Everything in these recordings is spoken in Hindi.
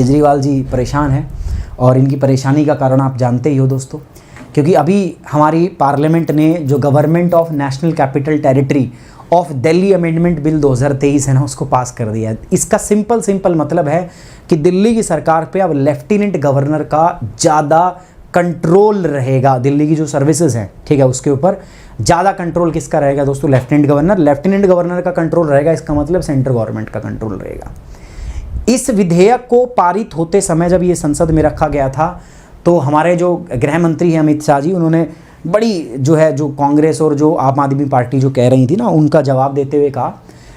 केजरीवाल जी परेशान हैं और इनकी परेशानी का कारण आप जानते ही हो दोस्तों, क्योंकि अभी हमारी पार्लियामेंट ने जो government of national capital territory of Delhi amendment bill 2023 है ना, उसको पास कर दिया है। इसका सिंपल मतलब है कि दिल्ली की सरकार पे अब लेफ्टिनेंट गवर्नर का ज़्यादा कंट्रोल रहेगा। दिल्ली की जो सर्विसेज हैं, ठीक है, उसके ऊपर ज़्यादा कंट्रोल किसका रहेगा दोस्तों? लेफ्टिनेंट गवर्नर का कंट्रोल रहेगा। इसका मतलब सेंट्रल गवर्नमेंट का कंट्रोल रहेगा। इस विधेयक को पारित होते समय जब ये संसद में रखा गया था, तो हमारे जो गृह मंत्री हैं अमित शाह जी, उन्होंने बड़ी जो कांग्रेस और जो आम आदमी पार्टी जो कह रही थी ना, उनका जवाब देते हुए कहा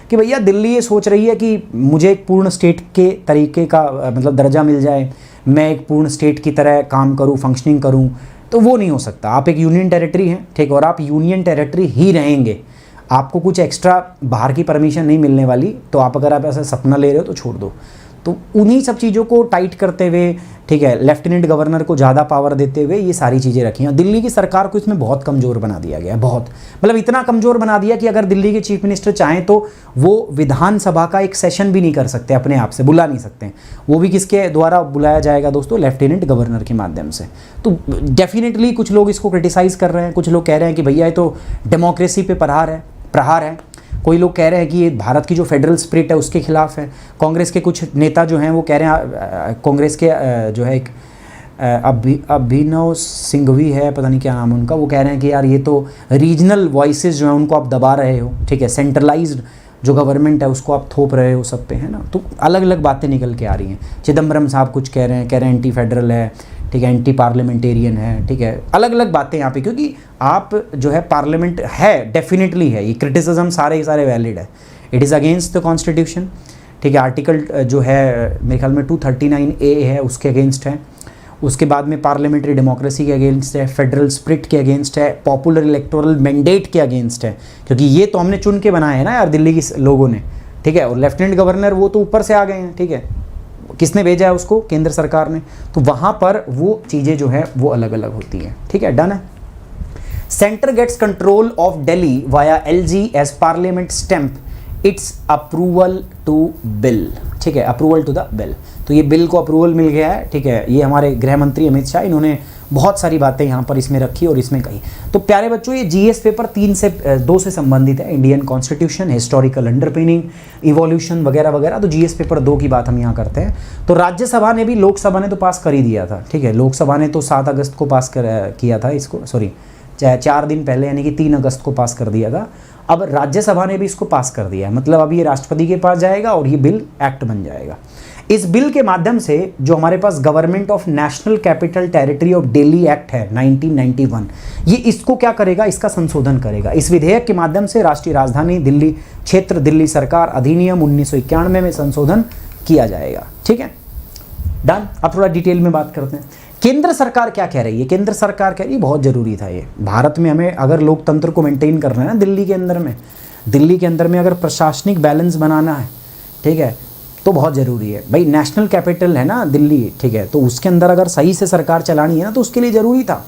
कि भैया दिल्ली ये सोच रही है कि मुझे एक पूर्ण स्टेट के तरीके का मतलब दर्जा मिल जाए, मैं एक पूर्ण स्टेट की तरह काम करूं, फंक्शनिंग करूं, तो वो नहीं हो सकता। आप एक यूनियन टेरिटरी हैं, ठीक, और आप यूनियन टेरिटरी ही रहेंगे। आपको कुछ एक्स्ट्रा बाहर की परमिशन नहीं मिलने वाली। तो आप अगर आप ऐसा सपना ले रहे हो तो छोड़ दो। तो उन्हीं सब चीज़ों को टाइट करते हुए, ठीक है, लेफ्टिनेंट गवर्नर को ज़्यादा पावर देते हुए ये सारी चीज़ें रखी हैं। दिल्ली की सरकार को इसमें बहुत कमज़ोर बना दिया गया, बहुत, मतलब इतना कमज़ोर बना दिया कि अगर दिल्ली के चीफ मिनिस्टर चाहें तो वो विधानसभा का एक सेशन भी नहीं कर सकते, अपने आप से बुला नहीं सकते। वो भी किसके द्वारा बुलाया जाएगा दोस्तों? लेफ्टिनेंट गवर्नर के माध्यम से। तो डेफिनेटली कुछ लोग इसको क्रिटिसाइज़ कर रहे हैं, कुछ लोग कह रहे हैं कि भैया ये तो डेमोक्रेसी पे प्रहार है। कोई लोग कह रहे हैं कि ये भारत की जो फेडरल स्पिरिट है उसके खिलाफ है। कांग्रेस के कुछ नेता जो हैं वो कह रहे हैं, कांग्रेस के जो है एक अभिनव सिंघवी है, पता नहीं क्या नाम है उनका, वो कह रहे हैं कि यार ये तो रीजनल वॉइसेस जो हैं उनको आप दबा रहे हो, ठीक है, सेंट्रलाइज्ड जो गवर्नमेंट है उसको आप थोप रहे हो सब पे, है ना। तो अलग अलग बातें निकल के आ रही हैं। चिदम्बरम साहब कुछ कह रहे हैं एंटी फेडरल है, ठीक है, एंटी पार्लियामेंटेरियन है, ठीक है, अलग अलग बातें यहाँ पे, क्योंकि आप जो है पार्लियामेंट है, डेफिनेटली है, ये क्रिटिसिज्म सारे वैलिड है। It is against the constitution, ठीक है, आर्टिकल जो है मेरे ख्याल में 239A है, उसके अगेंस्ट है। उसके बाद में पार्लियामेंट्री डेमोक्रेसी के अगेंस्ट है, फेडरल स्पिरिट के अगेंस्ट है, पॉपुलर इलेक्टोरल मैंडेट के अगेंस्ट है, क्योंकि ये तो हमने चुन के बनाए हैं ना यार दिल्ली के लोगों ने, ठीक है। और लेफ्टिनेंट गवर्नर वो तो ऊपर से आ गए हैं, ठीक है, किसने भेजा है उसको? केंद्र सरकार ने। तो वहाँ पर वो चीज़ें जो है वो अलग अलग होती हैं, ठीक है, डन है। Centre gets control of Delhi via LG as parliament stamp its approval to bill, ठीक है, अप्रूवल टू द बिल। तो ये बिल को अप्रूवल मिल गया है, ठीक है। ये हमारे गृह मंत्री अमित शाह, इन्होंने बहुत सारी बातें यहाँ पर इसमें रखी और इसमें कही। तो प्यारे बच्चों, ये GS पेपर 2 से संबंधित है, Indian constitution, historical underpinning, evolution वगैरह वगैरह। तो GS पेपर 2 की बात हम यहाँ करते हैं। तो राज्यसभा ने भी, लोकसभा ने तो पास कर ही दिया था, ठीक है। लोकसभा ने तो 7 अगस्त को पास किया था इसको, सॉरी 4 दिन पहले, यानी कि 3 अगस्त को पास कर दिया था। अब राज्यसभा ने भी इसको पास कर दिया है, मतलब अब ये राष्ट्रपति के पास जाएगा और ये बिल एक्ट बन जाएगा। इस बिल के माध्यम से जो हमारे पास government of national capital territory of Delhi act है 1991, ये इसको क्या करेगा? इसका संशोधन करेगा। इस विधेयक के माध्यम से राष्ट्रीय राजधानी दिल्ली क्षेत्र दिल्ली सरकार अधिनियम 1991 में संशोधन किया जाएगा, ठीक है, डन। अब थोड़ा डिटेल में बात करते हैं। केंद्र सरकार क्या कह रही है? केंद्र सरकार कह रही है बहुत ज़रूरी था ये भारत में, हमें अगर लोकतंत्र को मेंटेन करना है ना दिल्ली के अंदर में अगर प्रशासनिक बैलेंस बनाना है, ठीक है, तो बहुत ज़रूरी है भाई। नेशनल कैपिटल है ना दिल्ली, ठीक है, तो उसके अंदर अगर सही से सरकार चलानी है ना, तो उसके लिए ज़रूरी था।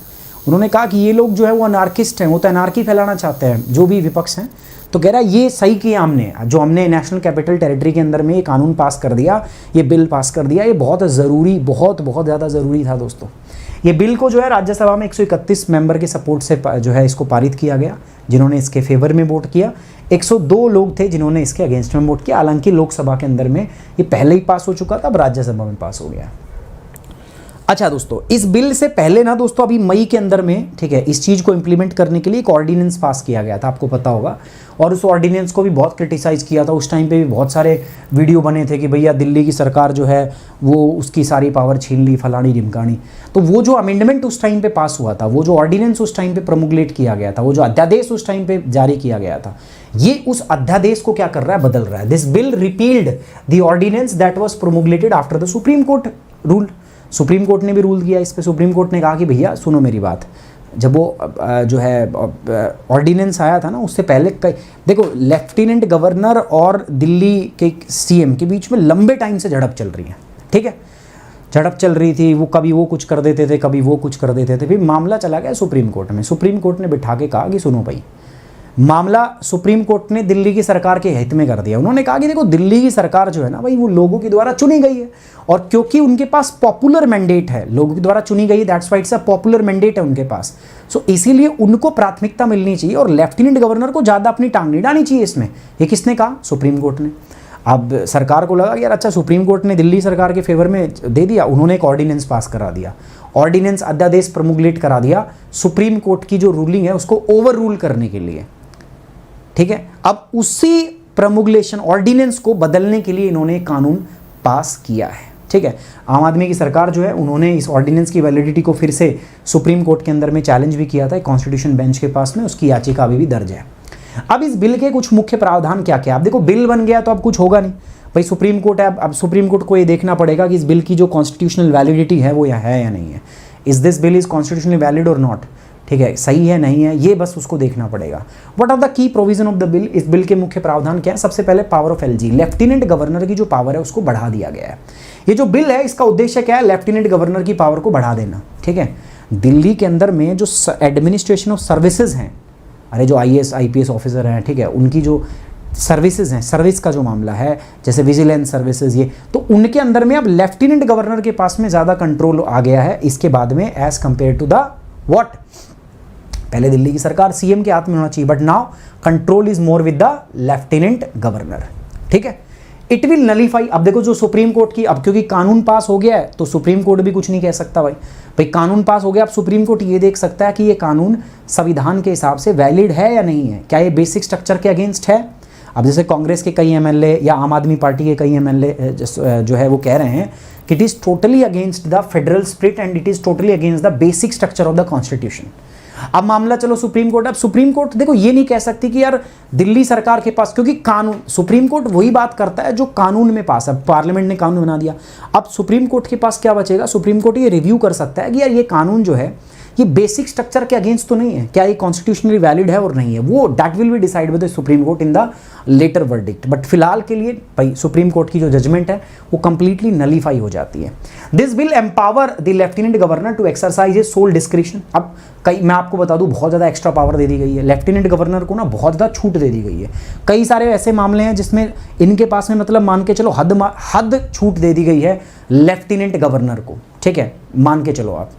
उन्होंने कहा कि ये लोग जो है वो अनार्किस्ट हैं, वो तो अनार्की फैलाना चाहते हैं, जो भी विपक्ष हैं। तो कह रहा है ये सही किया हमने, जो हमने नेशनल कैपिटल टेरिटरी के अंदर में ये कानून पास कर दिया, ये बिल पास कर दिया, ये बहुत ज़रूरी, बहुत ज़्यादा ज़रूरी था दोस्तों। ये बिल को जो है राज्यसभा में 131 मेंबर के सपोर्ट से जो है इसको पारित किया गया, जिन्होंने इसके फेवर में वोट किया। 102 लोग थे जिन्होंने इसके अगेंस्ट में वोट किया। हालांकि लोकसभा के अंदर में ये पहले ही पास हो चुका था, अब राज्यसभा में पास हो गया। अच्छा दोस्तों, इस बिल से पहले ना दोस्तों, अभी मई के अंदर में, ठीक है, इस चीज़ को इंप्लीमेंट करने के लिए एक ऑर्डिनेंस पास किया गया था, आपको पता होगा। और उस ऑर्डिनेंस को भी बहुत क्रिटिसाइज़ किया था। उस टाइम पे भी बहुत सारे वीडियो बने थे कि भैया दिल्ली की सरकार जो है वो उसकी सारी पावर छीन ली, फलानी ढिमकानी। तो वो जो अमेंडमेंट उस टाइम पे पास हुआ था, वो जो ऑर्डिनेंस उस टाइम पे प्रोमुलेट किया गया था, वो जो अध्यादेश उस टाइम पे जारी किया गया था, ये उस अध्यादेश को क्या कर रहा है? बदल रहा है। This bill repealed the ordinance that was promulgated after the supreme court rule. Supreme court ने भी रूल किया इस पे। सुप्रीम कोर्ट ने कहा कि भैया सुनो मेरी बात, जब वो जो है ऑर्डिनेंस आया था ना, उससे पहले देखो लेफ्टिनेंट गवर्नर और दिल्ली के CM के बीच में लंबे टाइम से झड़प चल रही है, ठीक है, झड़प चल रही थी। वो कभी वो कुछ कर देते थे, कभी वो कुछ कर देते थे। फिर मामला चला गया सुप्रीम कोर्ट में। सुप्रीम कोर्ट ने बिठा के कहा कि सुनो भाई, मामला सुप्रीम कोर्ट ने दिल्ली की सरकार के हित में कर दिया। उन्होंने कहा कि देखो दिल्ली की सरकार जो है ना भाई, वो लोगों के द्वारा चुनी गई है, और क्योंकि उनके पास पॉपुलर मैंडेट है, लोगों के द्वारा चुनी गई है, that's why it's a popular mandate है उनके पास। सो इसीलिए उनको प्राथमिकता मिलनी चाहिए और लेफ्टिनेंट गवर्नर को ज़्यादा अपनी टांग नहीं डालनी चाहिए इसमें। ये किसने कहा? सुप्रीम कोर्ट ने। अब सरकार को लगा यार अच्छा सुप्रीम कोर्ट ने दिल्ली सरकार के फेवर में दे दिया, उन्होंने एक ऑर्डिनेंस पास करा दिया, ऑर्डिनेंस अध्यादेश प्रोमुलेट करा दिया सुप्रीम कोर्ट की जो रूलिंग है उसको ओवर रूल करने के लिए। ठीक है, अब उसी प्रमुलेशन ऑर्डिनेंस को बदलने के लिए इन्होंने कानून पास किया है। ठीक है, आम आदमी की सरकार जो है उन्होंने इस ऑर्डिनेंस की वैलिडिटी को फिर से सुप्रीम कोर्ट के अंदर में चैलेंज भी किया था कॉन्स्टिट्यूशन बेंच के पास में, उसकी याचिका अभी भी दर्ज है। अब इस बिल के कुछ मुख्य प्रावधान क्या क्या? अब देखो बिल बन गया तो अब कुछ होगा नहीं भाई, सुप्रीम कोर्ट है, अब सुप्रीम कोर्ट को ये देखना पड़ेगा कि इस बिल की जो कॉन्स्टिट्यूशनल वैलिडिटी है वो यह है या नहीं है, is this bill is constitutionally valid और नॉट। ठीक है, सही है नहीं है, ये बस उसको देखना पड़ेगा। What are the key provision of the bill? इस बिल के मुख्य प्रावधान क्या है? सबसे पहले power of LG, lieutenant governor की जो पावर है उसको बढ़ा दिया गया है। ये जो बिल है इसका उद्देश्य क्या है? लेफ्टिनेंट गवर्नर की पावर को बढ़ा देना। ठीक है, दिल्ली के अंदर में जो एडमिनिस्ट्रेशन ऑफ सर्विसेज हैं, अरे जो IAS IPS ऑफिसर हैं, ठीक है, उनकी जो सर्विसेज हैं, सर्विस का जो मामला है, जैसे विजिलेंस सर्विसेज, ये तो उनके अंदर में अब लेफ्टिनेंट गवर्नर के पास में ज़्यादा कंट्रोल आ गया है इसके बाद में, as compare to the what, पहले दिल्ली की सरकार CM के हाथ में होना चाहिए, but now control is more with the lieutenant governor. ठीक है, इट विल नलीफाई। अब देखो जो सुप्रीम कोर्ट की, अब क्योंकि कानून पास हो गया है तो सुप्रीम कोर्ट भी कुछ नहीं कह सकता भाई कानून पास हो गया, अब सुप्रीम कोर्ट ये देख सकता है कि ये कानून संविधान के हिसाब से वैलिड है या नहीं है, क्या ये बेसिक स्ट्रक्चर के अगेंस्ट है। अब जैसे कांग्रेस के कई MLA या आम आदमी पार्टी के कई MLA जो है वो कह रहे हैं कि it is totally against the federal spirit and it is totally against the basic structure of the constitution. अब मामला चलो सुप्रीम कोर्ट, अब सुप्रीम कोर्ट देखो ये नहीं कह सकती कि यार दिल्ली सरकार के पास, क्योंकि कानून, सुप्रीम कोर्ट वही बात करता है जो कानून में पास है, पार्लियामेंट ने कानून बना दिया। अब सुप्रीम कोर्ट के पास क्या बचेगा? सुप्रीम कोर्ट ये रिव्यू कर सकता है कि यार ये कानून जो है ये बेसिक स्ट्रक्चर के अगेंस्ट तो नहीं है, क्या ये कॉन्स्टिट्यूशनली वैलिड है और नहीं है, वो that will be decide by the supreme court in the later verdict. But फिलहाल के लिए भाई सुप्रीम कोर्ट की जो जजमेंट है वो कंप्लीटली नलीफाई हो जाती है। This will empower the lieutenant governor to exercise a sole discretion. अब कई, मैं आपको बता दूं, बहुत ज़्यादा एक्स्ट्रा पावर दे दी गई है लेफ्टिनेंट गवर्नर को ना, बहुत ज़्यादा छूट दे दी गई है। कई सारे ऐसे मामले हैं जिसमें इनके पास में मतलब मान के चलो हद छूट दे दी गई है लेफ्टिनेंट गवर्नर को। ठीक है, मान के चलो आप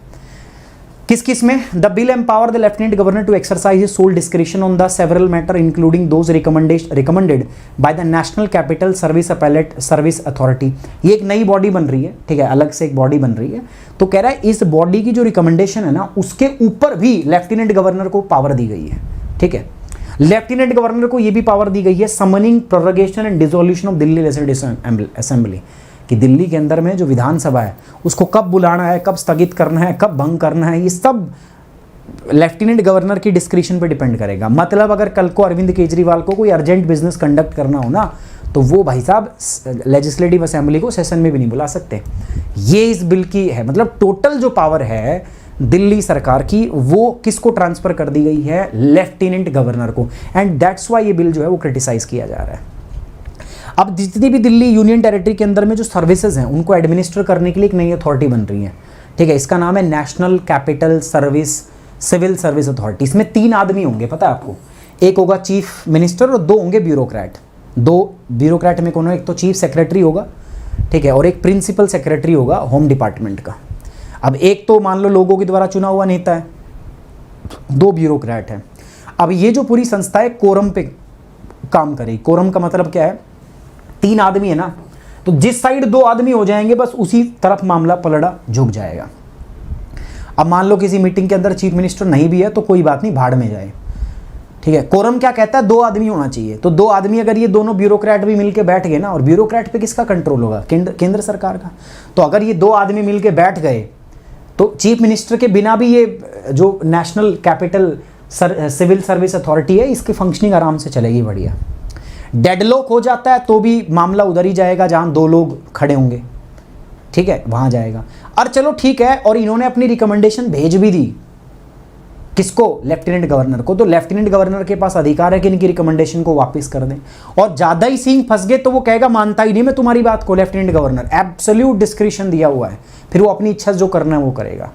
किस किस में? The bill empower the lieutenant governor to exercise his sole discretion on the several matter including those recommended by the national capital service appellate service authority. ये एक नई बॉडी बन रही है, ठीक है, अलग से एक बॉडी बन रही है। तो कह रहा है इस बॉडी की जो रिकमेंडेशन है ना उसके ऊपर भी लेफ्टिनेंट गवर्नर को पावर दी गई है। ठीक है, लेफ्टिनेंट गवर्नर को यह भी पावर दी गई है summoning, prorogation and dissolution of Delhi legislative assembly, कि दिल्ली के अंदर में जो विधानसभा है उसको कब बुलाना है, कब स्थगित करना है, कब भंग करना है, ये सब लेफ्टिनेंट गवर्नर की डिस्क्रिशन पे डिपेंड करेगा। मतलब अगर कल को अरविंद केजरीवाल को कोई अर्जेंट बिजनेस कंडक्ट करना हो ना तो वो भाई साहब लेजिस्लेटिव असेंबली को सेशन में भी नहीं बुला सकते। ये इस बिल की है, मतलब टोटल जो पावर है दिल्ली सरकार की वो किसको ट्रांसफर कर दी गई है? लेफ्टिनेंट गवर्नर को। एंड दैट्स वाई ये बिल जो है वो क्रिटिसाइज किया जा रहा है। अब जितनी भी दिल्ली यूनियन टेरिटरी के अंदर में जो सर्विसेज हैं उनको एडमिनिस्टर करने के लिए एक नई अथॉरिटी बन रही है। ठीक है, इसका नाम है national capital service civil service authority. इसमें 3 आदमी होंगे, पता है आपको, एक होगा चीफ मिनिस्टर और 2 होंगे ब्यूरोक्रेट। 2 ब्यूरोक्रेट में कौन है? एक तो चीफ सेक्रेटरी होगा, ठीक है, और एक प्रिंसिपल सेक्रेटरी होगा होम डिपार्टमेंट का। अब एक तो मान लो लोगों के द्वारा चुना हुआ नेता है, 2 ब्यूरोक्रेट हैं। अब ये जो पूरी संस्था है कोरम पे काम करेगी। कोरम का मतलब क्या है? 3 आदमी है ना, तो जिस साइड 2 आदमी हो जाएंगे बस उसी तरफ मामला पलड़ा झुक जाएगा। अब मान लो किसी मीटिंग के अंदर चीफ मिनिस्टर नहीं भी है तो कोई बात नहीं, भाड़ में जाए। ठीक है, कोरम क्या कहता है? 2 आदमी होना चाहिए। तो 2 आदमी अगर ये दोनों ब्यूरोक्रेट भी मिलके बैठ गए ना, और ब्यूरोक्रेट पे किसका कंट्रोल होगा? केंद्र सरकार का। तो अगर ये 2 आदमी मिलके बैठ गए तो चीफ मिनिस्टर के बिना भी ये जो national capital civil service authority है इसकी फंक्शनिंग आराम से चलेगी, बढ़िया। डेडलॉक हो जाता है तो भी मामला उधर ही जाएगा जहां 2 लोग खड़े होंगे, ठीक है, वहां जाएगा। और चलो ठीक है, और इन्होंने अपनी रिकमेंडेशन भेज भी दी किसको? लेफ्टिनेंट गवर्नर को। तो लेफ्टिनेंट गवर्नर के पास अधिकार है कि इनकी रिकमेंडेशन को वापस कर दें, और ज्यादा ही सींग फंस गए तो वो कहेगा मानता ही नहीं मैं तुम्हारी बात को। लेफ्टिनेंट गवर्नर एब्सोल्यूट डिस्क्रिशन दिया हुआ है, फिर वो अपनी इच्छा से जो करना है वो करेगा।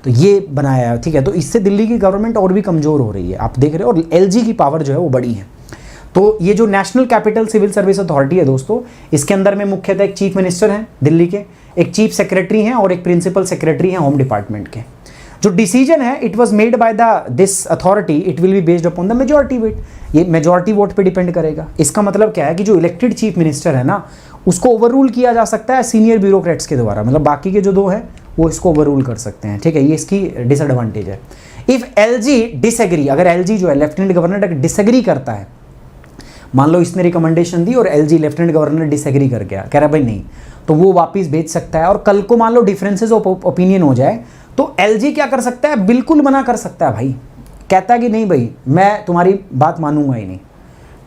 तो ये बनाया है, ठीक है। तो इससे दिल्ली की गवर्नमेंट और भी कमज़ोर हो रही है, आप देख रहे हो, और एलजी की पावर जो है वो बड़ी है। तो ये जो national capital civil service authority है दोस्तों, इसके अंदर में मुख्यतः एक चीफ मिनिस्टर हैं दिल्ली के, एक चीफ सेक्रेटरी हैं और एक प्रिंसिपल सेक्रेटरी हैं होम डिपार्टमेंट के। जो डिसीजन है it was made by the this authority, it will be based upon the majority vote, ये मेजॉरिटी वोट पे डिपेंड करेगा। इसका मतलब क्या है कि जो इलेक्टेड चीफ मिनिस्टर है ना, उसको ओवररूल किया जा सकता है सीनियर ब्यूरोक्रेट्स के द्वारा, मतलब बाकी के जो दो हैं वो इसको ओवररूल कर सकते हैं, ठीक है। ये इसकी डिसएडवांटेज है। इफ एलजी डिसएग्री, अगर एलजी जो है लेफ्टिनेंट गवर्नर अगर डिसएग्री करता है, मान लो इसने रिकमेंडेशन दी और एलजी लेफ्टिनेंट गवर्नर डिसएग्री कर गया, कह रहा भाई नहीं, तो वो वापस भेज सकता है। और कल को मान लो डिफरेंसेस ऑफ ओपिनियन हो जाए तो एलजी क्या कर सकता है, बिल्कुल मना कर सकता है भाई, कहता है कि नहीं भाई मैं तुम्हारी बात मानूंगा ही नहीं,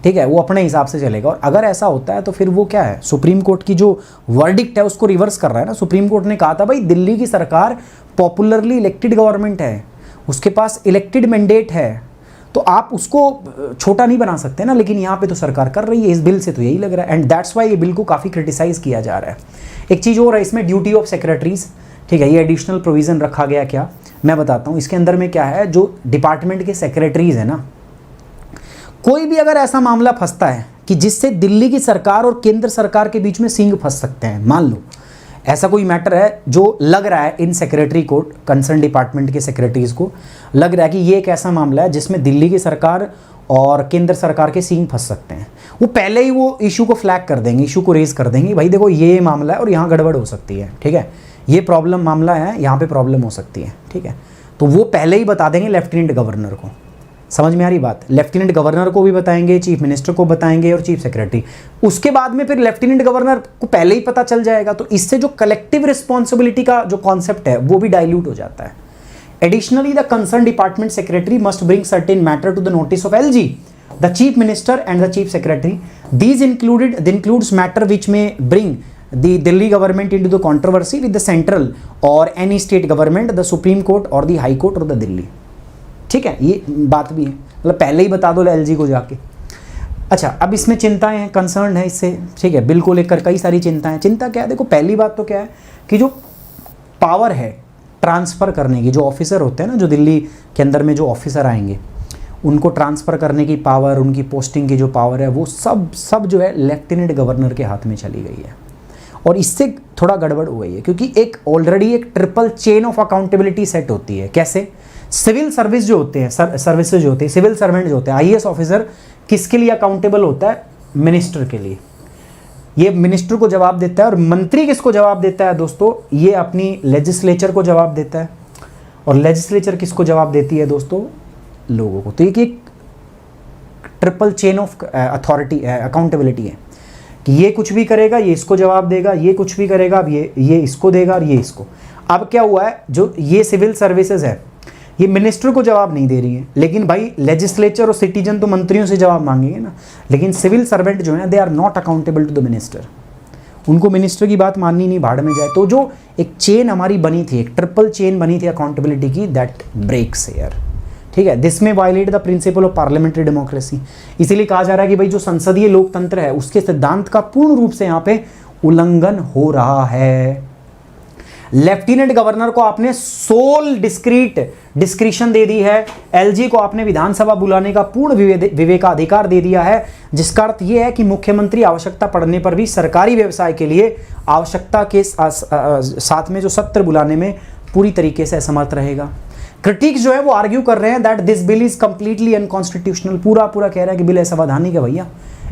ठीक है, वो अपने हिसाब से चलेगा। और अगर ऐसा होता है तो फिर वो क्या है, सुप्रीम कोर्ट की जो वर्डिक्ट है उसको रिवर्स कर रहा है ना। सुप्रीम कोर्ट ने कहा था भाई दिल्ली की सरकार पॉपुलरली इलेक्टेड गवर्नमेंट है, उसके पास इलेक्टेड मैंडेट है, तो आप उसको छोटा नहीं बना सकते ना, लेकिन यहाँ पे तो सरकार कर रही है, इस बिल से तो यही लग रहा है। एंड दैट्स वाई ये बिल को काफ़ी क्रिटिसाइज़ किया जा रहा है। एक चीज़ और है इसमें, ड्यूटी ऑफ सेक्रेटरीज, ठीक है, ये एडिशनल प्रोविज़न रखा गया क्या, मैं बताता हूँ। इसके अंदर में क्या है, जो डिपार्टमेंट के सेक्रेटरीज है ना, कोई भी अगर ऐसा मामला फंसता है कि जिससे दिल्ली की सरकार और केंद्र सरकार के बीच में सींग फंस सकते हैं, मान लो ऐसा कोई मैटर है जो लग रहा है इन सेक्रेटरी को, कंसर्न डिपार्टमेंट के सेक्रेटरीज को लग रहा है कि ये एक ऐसा मामला है जिसमें दिल्ली की सरकार और केंद्र सरकार के सींग फंस सकते हैं, वो पहले ही वो इशू को फ्लैग कर देंगे, इशू को रेज कर देंगे, भाई देखो ये मामला है और यहाँ गड़बड़ हो सकती है, ठीक है, ये प्रॉब्लम मामला है, यहाँ पे प्रॉब्लम हो सकती है, ठीक है। तो वो पहले ही बता देंगे लेफ्टिनेंट गवर्नर को, समझ में आ रही बात, लेफ्टिनेंट गवर्नर को भी बताएंगे, चीफ मिनिस्टर को बताएंगे और चीफ सेक्रेटरी, उसके बाद में फिर लेफ्टिनेंट गवर्नर को पहले ही पता चल जाएगा। तो इससे जो कलेक्टिव रिस्पॉन्सिबिलिटी का जो कॉन्सेप्ट है वो भी डाइल्यूट हो जाता है। Additionally the concern department secretary must bring certain matter to the notice of LG, the chief minister and the chief secretary, these includes matter which may bring the Delhi government into the controversy with the central or any state government, the Supreme Court or the High Court or the Delhi, ठीक है, ये बात भी है, मतलब पहले ही बता दो एलजी को जाके। अच्छा, अब इसमें चिंताएं हैं, कंसर्न है इससे, ठीक है, बिल को लेकर कई सारी चिंताएं। चिंता क्या है, देखो पहली बात तो क्या है कि जो पावर है ट्रांसफ़र करने की, जो ऑफिसर होते हैं ना, जो दिल्ली के अंदर में जो ऑफिसर आएंगे उनको ट्रांसफ़र करने की पावर, उनकी पोस्टिंग की जो पावर है वो सब जो है लेफ्टिनेंट गवर्नर के हाथ में चली गई है। और इससे थोड़ा गड़बड़ हो गई है क्योंकि एक ऑलरेडी एक triple chain of accountability set होती है। कैसे, सिविल सर्विस जो होते हैं, सर्विसेज जो होते हैं, सिविल सर्वेंट जो होते हैं, आईएएस ऑफिसर किसके लिए अकाउंटेबल होता है, मिनिस्टर के लिए, ये मिनिस्टर को जवाब देता है। और मंत्री किसको जवाब देता है दोस्तों, ये अपनी लेजिस्लेचर को जवाब देता है, और लेजिस्लेचर किसको जवाब देती है दोस्तों, लोगों को। तो ये एक triple chain of authority accountability है कि ये कुछ भी करेगा ये इसको जवाब देगा, ये कुछ भी करेगा अब ये इसको देगा और ये इसको। अब क्या हुआ है, जो ये सिविल सर्विसेज है ये मिनिस्टर को जवाब नहीं दे रही है, लेकिन भाई लेजिस्लेचर और सिटीजन तो मंत्रियों से जवाब मांगेंगे ना, लेकिन सिविल सर्वेंट जो है they are not accountable to the minister, उनको मिनिस्टर की बात माननी नहीं, भाड़ में जाए। तो जो एक चेन हमारी बनी थी, एक ट्रिपल चेन बनी थी अकाउंटेबिलिटी की, दैट ब्रेक्स हियर, ठीक है। दिस में violate the principle of parliamentary democracy, इसीलिए कहा जा रहा है कि भाई जो संसदीय लोकतंत्र है उसके सिद्धांत का पूर्ण रूप से यहाँ पे उल्लंघन हो रहा है। लेफ्टिनेंट गवर्नर को आपने सोल डिस्क्रिशन दे दी है, एलजी को आपने विधानसभा बुलाने का पूर्ण विवेकाधिकार दे दिया है, जिसका अर्थ यह है कि मुख्यमंत्री आवश्यकता पड़ने पर भी सरकारी व्यवसाय के लिए आवश्यकता के साथ में जो सत्र बुलाने में पूरी तरीके से असमर्थ रहेगा। क्रिटिक्स जो है वो आर्ग्यू कर रहे हैं that this bill is completely unconstitutional, पूरा कह रहा है कि बिल असंवैधानिक है भैया,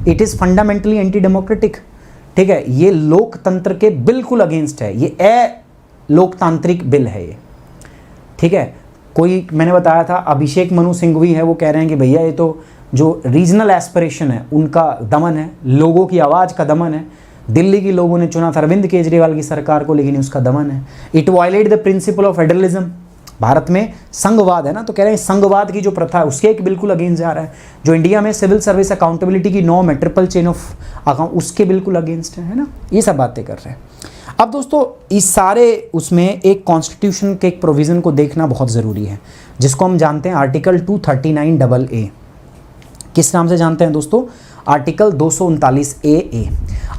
it is fundamentally anti democratic, ठीक है, ये लोकतंत्र के बिल्कुल अगेंस्ट है, ये लोकतांत्रिक बिल है ये, ठीक है। कोई मैंने बताया था अभिषेक मनु सिंघवी है, वो कह रहे हैं कि भैया ये तो जो रीजनल एस्पिरेशन है उनका दमन है, लोगों की आवाज़ का दमन है, दिल्ली के लोगों ने चुना था अरविंद केजरीवाल की सरकार को, लेकिन उसका दमन है, it violate the principle of federalism, Bharat में संघवाद है ना, तो कह रहे हैं संघवाद की जो प्रथा है उसके एक बिल्कुल अगेंस्ट जा रहा है, जो इंडिया में सिविल सर्विस अकाउंटेबिलिटी की नॉर्म है ट्रिपल चेन ऑफ अकाउंट उसके बिल्कुल अगेंस्ट है ना, ये सब बातें कर रहे हैं। अब दोस्तों इस सारे उसमें एक कॉन्स्टिट्यूशन के एक प्रोविज़न को देखना बहुत ज़रूरी है, जिसको हम जानते हैं आर्टिकल 239AA, किस नाम से जानते हैं दोस्तों, आर्टिकल 239 ए।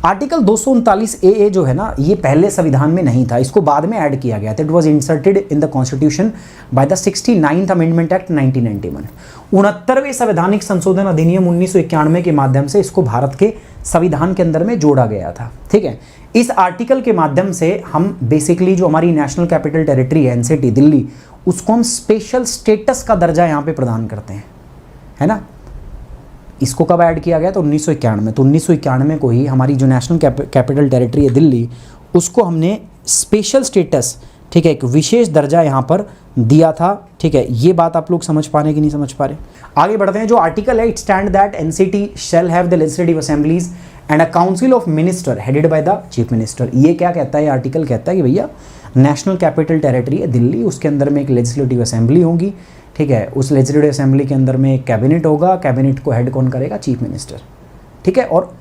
आर्टिकल 239 ए जो है ना, ये पहले संविधान में नहीं था, इसको बाद में ऐड किया गया था। It was inserted in the constitution by the 69th amendment act 1991। 69वें संवैधानिक संशोधन अधिनियम 1991 के माध्यम से इसको भारत के संविधान के अंदर में जोड़ा गया था। ठीक है, इस आर्टिकल के माध्यम से हम बेसिकली जो हमारी नेशनल कैपिटल टेरिटरी है एनसीटी दिल्ली, उसको हम स्पेशल स्टेटस का दर्जा यहाँ पे प्रदान करते हैं, है ना। इसको कब ऐड किया गया? तो 1991 में। तो 1991 को ही हमारी जो नेशनल कैपिटल टेरिटरी है दिल्ली, उसको हमने स्पेशल स्टेटस, ठीक है, एक विशेष दर्जा यहाँ पर दिया था। ठीक है, ये बात आप लोग समझ पा रहे हैं कि नहीं समझ पा रहे? आगे बढ़ते हैं। जो आर्टिकल है, it stand that NCT shall have the legislative assemblies and a council of minister headed by the chief minister. ये क्या कहता है? आर्टिकल कहता है कि भैया नेशनल कैपिटल टेरिटरी है दिल्ली, उसके अंदर में एक लेजिस्लेटिव असेंबली होगी। ठीक है, उस लेजिस्लेटिव असेंबली के अंदर में एक कैबिनेट होगा, कैबिनेट को हेड कौन करेगा? Chief minister. ठीक है, और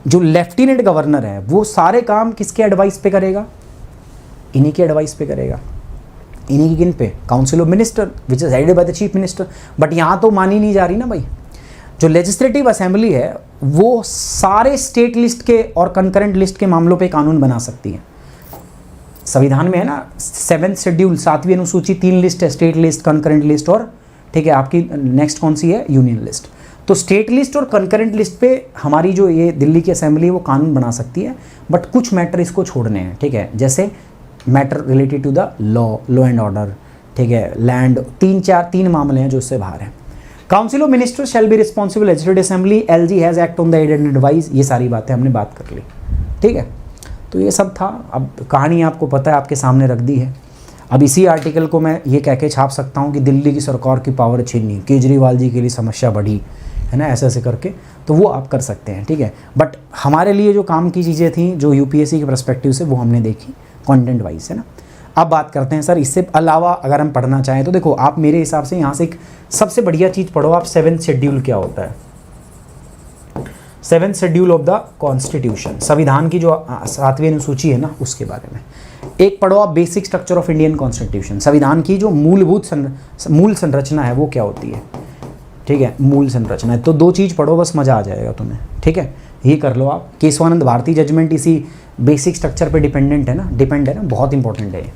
जो लेफ्टिनेंट गवर्नर है वो सारे काम किसके एडवाइस पे करेगा? इन्हीं के एडवाइस पे करेगा। इन्हीं की किन पे? Council of minister which is headed by the chief minister. But यहाँ तो मानी नहीं जा रही ना भाई। जो लेजिस्लेटिव असेंबली है वो सारे स्टेट लिस्ट के और कंकरेंट लिस्ट के मामलों पे कानून बना सकती है। संविधान में है ना 7th शेड्यूल, 7वीं अनुसूची, 3 लिस्ट है, स्टेट लिस्ट, कंकरेंट लिस्ट और, ठीक है, आपकी नेक्स्ट कौन सी है? Union list. तो स्टेट लिस्ट और कंकरेंट लिस्ट पे हमारी जो ये दिल्ली की असेंबली है वो कानून बना सकती है, बट कुछ मैटर इसको छोड़ने हैं। ठीक है, जैसे matter related to the law and order, ठीक है, लैंड, 3 मामले हैं जो इससे बाहर हैं। Council of minister shall be responsible legislative assembly, LG has act on the aid and advice. ये सारी बातें हमने बात कर ली। ठीक है, तो ये सब था। अब कहानी आपको पता है, आपके सामने रख दी है। अब इसी आर्टिकल को मैं ये कह के छाप सकता हूँ कि दिल्ली की सरकार की पावर छीनी, केजरीवाल जी के लिए समस्या बढ़ी, है ना, ऐसे ऐसे करके, तो वो आप कर सकते हैं। ठीक है, बट हमारे लिए जो काम की चीज़ें थी, जो यूपीएससी के पर्सपेक्टिव से, वो हमने देखी कंटेंट वाइज, है ना। अब बात करते हैं सर इससे अलावा अगर हम पढ़ना चाहें तो देखो, आप मेरे हिसाब से यहाँ से एक सबसे बढ़िया चीज़ पढ़ो आप, 7th शेड्यूल क्या होता है। 7th schedule of the constitution, संविधान की जो 7वीं अनुसूची है ना, उसके बारे में एक पढ़ो आप। Basic structure of Indian constitution, संविधान की जो मूल संरचना है वो क्या होती है। ठीक है, मूल संरचना है। तो 2 चीज़ पढ़ो बस, मज़ा आ जाएगा तुम्हें। ठीक है, ये कर लो आप। केशवानंद भारती जजमेंट इसी बेसिक स्ट्रक्चर पे डिपेंड है ना, बहुत इंपॉर्टेंट है ये।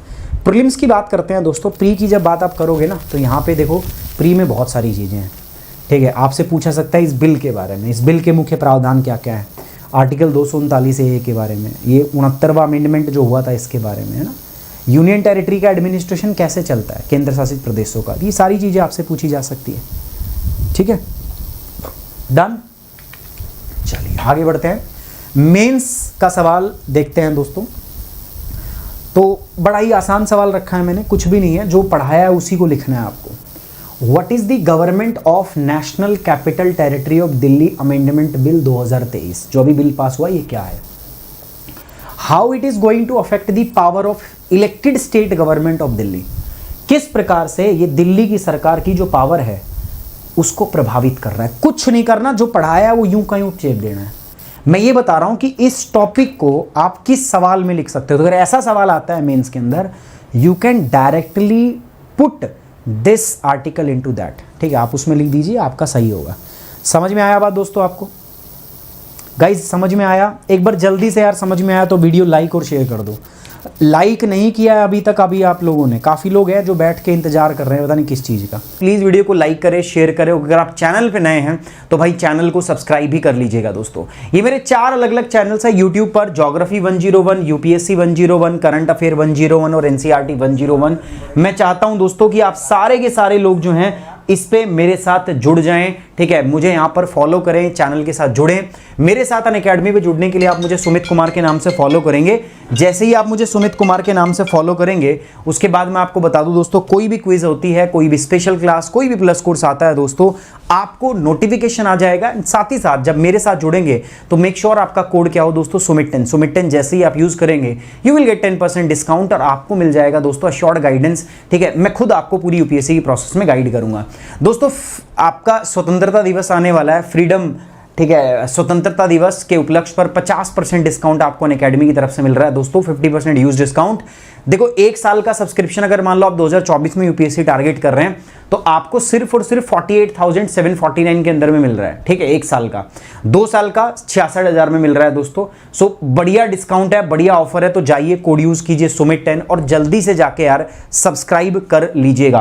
प्रीलिम्स की बात करते हैं दोस्तों। प्री की जब बात आप करोगे ना, तो यहाँ पे देखो प्री में बहुत सारी चीज़ें हैं। ठीक है, आपसे पूछा सकता है इस बिल के बारे में, इस बिल के मुख्य प्रावधान क्या क्या है। आर्टिकल 239 ए के बारे में, ये 69वां अमेंडमेंट जो हुआ था इसके बारे में, है ना। यूनियन टेरिटरी का एडमिनिस्ट्रेशन कैसे चलता है, केंद्र शासित प्रदेशों का, ये सारी चीज़ें आपसे पूछी जा सकती है। ठीक है, डन। चलिए आगे बढ़ते हैं। मेंस का सवाल देखते हैं दोस्तों। तो बड़ा ही आसान सवाल रखा है मैंने, कुछ भी नहीं है, जो पढ़ाया है उसी को लिखना है आपको। What is the government of national capital territory of Delhi amendment bill 2023, जो अभी बिल पास हुआ, ये क्या है। How it is going to affect the power of elected state government of Delhi, किस प्रकार से ये दिल्ली की सरकार की जो पावर है उसको प्रभावित कर रहा है। कुछ नहीं करना, जो पढ़ाया है वो यूं का यूं चेप देना है। मैं ये बता रहा हूं कि इस टॉपिक को आप किस सवाल में लिख सकते हो। तो अगर ऐसा सवाल आता है मेंस के अंदर, you can directly put this article into that. ठीक है, आप उसमें लिख दीजिए, आपका सही होगा। समझ में आया बात दोस्तों आपको? गाइज समझ में आया? एक बार जल्दी से यार समझ में आया तो वीडियो लाइक और शेयर कर दो। लाइक नहीं किया है अभी तक, अभी आप लोगों ने, काफ़ी लोग हैं जो बैठ के इंतजार कर रहे हैं पता नहीं किस चीज़ का। प्लीज़ वीडियो को लाइक करें, शेयर करें। अगर आप चैनल पे नए हैं तो भाई चैनल को सब्सक्राइब भी कर लीजिएगा दोस्तों। ये मेरे 4 अलग अलग चैनल्स हैं यूट्यूब पर, ज्योग्राफी 101, यूपीएससी 101, करंट अफेयर 101 और एनसीईआरटी 101। मैं चाहता हूं दोस्तों कि आप सारे के सारे लोग जो हैं इस पे मेरे साथ जुड़ जाएं। ठीक है, मुझे यहाँ पर फॉलो करें, चैनल के साथ जुड़ें। मेरे साथ अनअकैडमी पे जुड़ने के लिए आप मुझे सुमित कुमार के नाम से फॉलो करेंगे। जैसे ही आप मुझे सुमित कुमार के नाम से फॉलो करेंगे, उसके बाद मैं आपको बता दूं दोस्तों, कोई भी क्विज होती है, कोई भी स्पेशल क्लास, कोई भी प्लस कोर्स आता है दोस्तों, आपको नोटिफिकेशन आ जाएगा। साथ ही साथ जब मेरे साथ जुड़ेंगे तो मेक श्योर आपका कोड क्या हो दोस्तों, सुमित 10। सुमित 10 जैसे ही आप यूज करेंगे यू विल गेट 10% डिस्काउंट और आपको मिल जाएगा दोस्तों अश्योर्ड गाइडेंस। ठीक है, मैं खुद आपको पूरी यूपीएससी की प्रोसेस में गाइड करूंगा दोस्तों। आपका स्वतंत्रता दिवस आने वाला है, फ्रीडम, ठीक है, स्वतंत्रता दिवस के उपलक्ष्य पर 50% डिस्काउंट आपको अनअकैडमी की तरफ से मिल रहा है दोस्तों। 50% यूज डिस्काउंट देखो 1 साल का सब्सक्रिप्शन अगर मान लो आप 2024 में यूपीएससी टारगेट कर रहे हैं तो आपको सिर्फ और सिर्फ 48,749 के अंदर में मिल रहा है, ठीक है, 1 साल का। 2 साल का 66,000 में मिल रहा है दोस्तों। सो बढ़िया डिस्काउंट है, बढ़िया ऑफर है, तो जाइए कोड यूज कीजिए सुमित 10 और जल्दी से जाके यार सब्सक्राइब कर लीजिएगा।